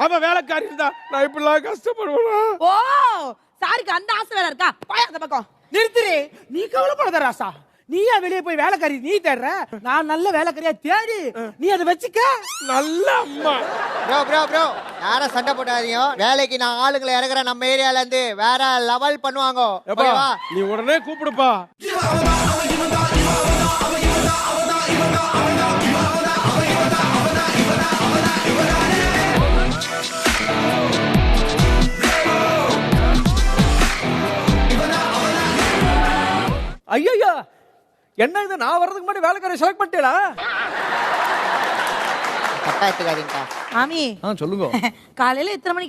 அவ வேலைக்காரி இருந்தா நான் இப்படிலாம் கஷ்டப்படுவேன். ஓ சாருக்கு அந்த ஆசை வேற இருக்கா? போய் அந்த பக்கம் நிறுத்துறே. நீ கவலைப்படாத ராசா. நீயா வெளியே போய் வேலைக்காரி நீ தேடுற, நான் நல்ல வேலைக்காரியா தேடி நீ அதை வச்சுக்க. நல்ல அம்மா. ப்ரோ யாரும் சண்டை போட்டாதீங்க. வேலைக்கு நான் ஆளுங்களை இறக்குறேன். நம்ம ஏரியால இருந்து வேற லெவல் பண்ணுவாங்க. எப்பா, நீ உடனே கூப்பிடுப்பா. ஐயோ, என்ன இது? நான் வர்றதுக்கு முன்னாடி வேலைக்காரி செலக்ட் பண்ணிட்டேடா. தப்பா எடுத்துக்காதீங்கக்கா. மாமி சொல்லுங்க. காலையில எத்தனை மணிக்கு